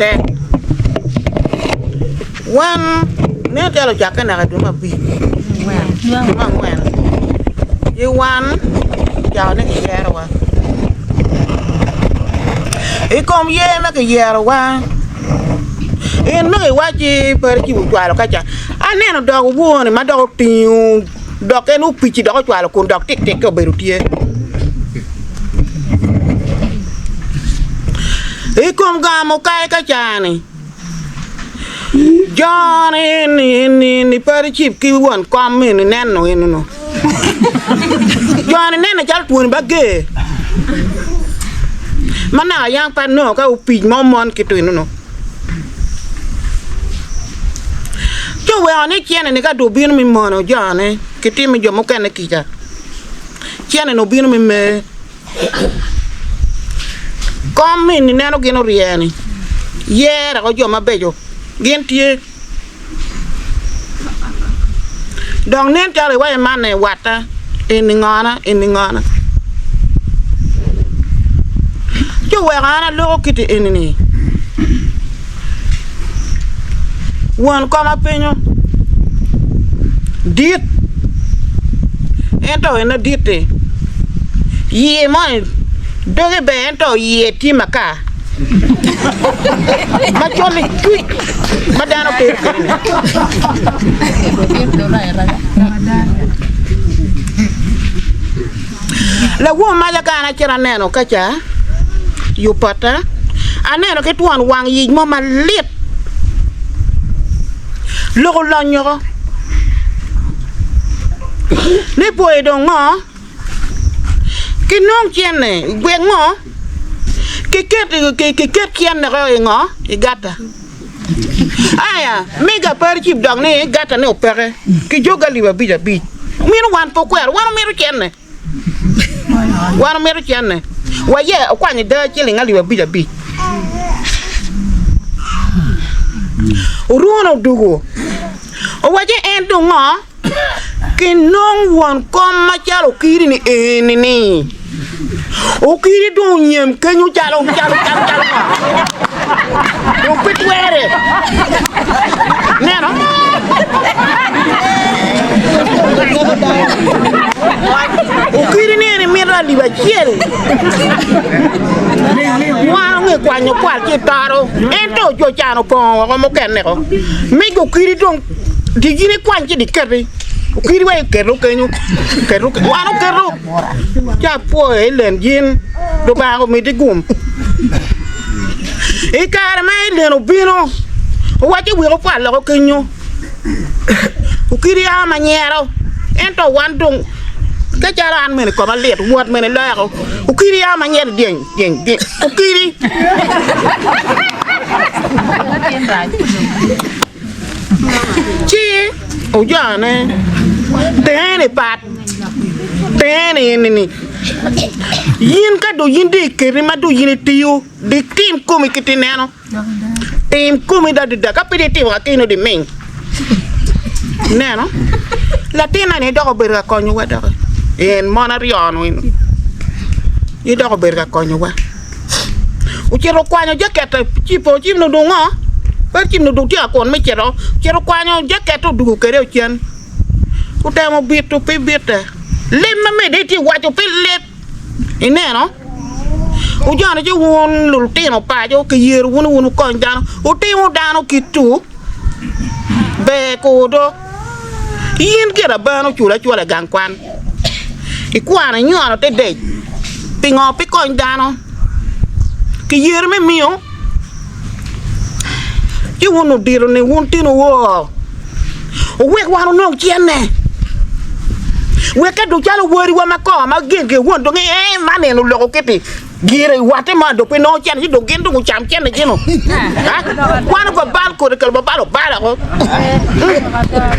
te wan ne te lo jaka na do ma bi ma wan ye wan ja ne ke yero wa e kom ye ma ke yero wa en ma ke wa ji per ki bu twalo ka cha ane no do wo ne ma do tin do ke no pichi do twalo kun do tik tik ko beru tie e kom ga mo kai ka cha ni John ni per chip ki won kom ni nen no no John nen na chal tuon ba ge mana yang pa no ka upi momon ki tu no jo we ani chene ni ka do bin mi mono John ki ti mi jo mo kan ki ja chene no bin mi me kom ni neno gino rieni yera ko jo mabejo gen tie dong nen tale wa mane wata en ngana jo we ana lo kiti enini won koma penyo dit ento ena dite ye mo doge be ento ye ti maka ma choli tui ma dano pe la wo ma ya kana kira neno kacha yu pata aneno ke tuan wang yi mo malit lo lo nyoro le boy do ngo ki non tiene gwe ngo ke kien na ro ngo e gata aya mega per chip dog ne gata ne opere ki joga liba bija bi min wan po kwer wan mi ru tiene wa ye kwa ni da chili ngali wa bija bi uruno dugo o waje en do ngo ki non won kom ma chalo kiri ni enini o kiri do nyem kenyu chalo o pitwere neno o kiri ni mira di bachiel wa nge kwanyo kwal ki taro ento jo chano ko mo kenne ko mi go kiri do digini kwanchi di keri kiri wa keru wano keru cha po elen jin do ba ko mi digum e kar mai le no bino wa ti wi ko pa lo ko kenyo kiri ama nyero ento wandung ka jaran men ko ma let wot men la ko kiri ama nyer ding kiri chi o jane tene pat tene ni yin ka do yin de keri ma do yin tiyo de tim komi kitineno tim komi da ka pede tim ka kino de ming neno latina ne do ber ka konyu wa do en monarion win ni do ber ka konyu wa o chero kwanyo jaketa chipo chimno do ngo per chimno do ti akon me chero kwanyo jaketa du kere chen utemo bitu pe bita lemma me de ti wacho pe let ineno o jana je won lul tino pa jo ke yer wonu ko jana o timo dano kitu be ko do yin kera bano chula gang kwan ikwana nyono te de pingo pe ko dano ke yer me mio je wonu diro ne won tino wo o we wanu no chienne we ka do chalo wori wa mako ma genge won do nge mane no loko keti gire wate ma do pe no chen do gendo ku cham chen jino ha wana ko bal ko de kal ba balo bala ko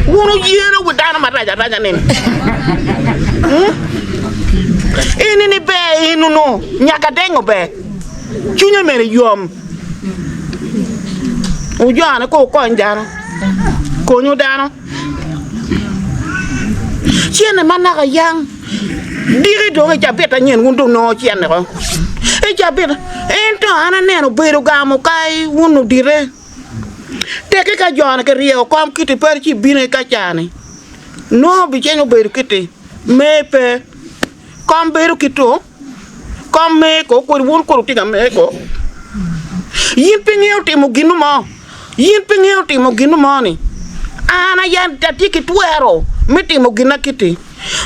wono yero wu dana ma raja nen ini ni be inu no nyaka dengo be chunya mere yom o jana ko njano ko nyu dano chiene manaka yang diri do ga beta nyen wundo no chiene ko e e jabir ento ana neno beru gamo kai wunu dire te ke ka jona ke rio kom kiti per chi bine ka chani no bi chenyo beru kiti mepe kom beru kito kom me ko wun ko tiga me ko yin pingeo timo ginu mo yin pingeo timo ginu mo ni ana yan tatiki tuero mitimo gina kiti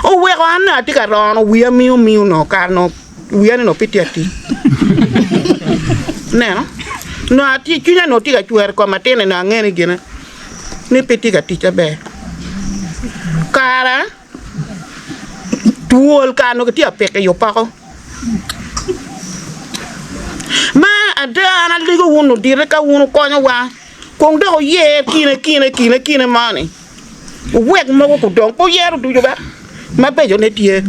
o we ana tika rono we miu no karno we no pitiati no ati chunya no tika chuer ko matene na ngene gina ni pitika ticha be kara tuol kano ketia peke yo pako ma ada ana ligo wunu dire ka wunu konya wa kong do ye kine mani wek mo ko dong po yeru du ba ma be jo ne tie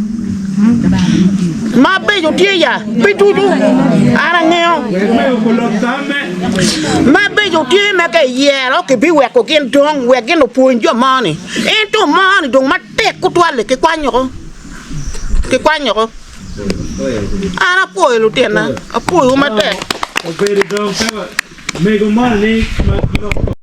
ma be jo tie ya be du ara ngeo ma be jo tie me ke yero ke bi wek ko gen dong wek gen no punjo mani ento mani dong ma te ko toale ke kwanyo ara poelo tena apoyo ma te o vero dong, mega money,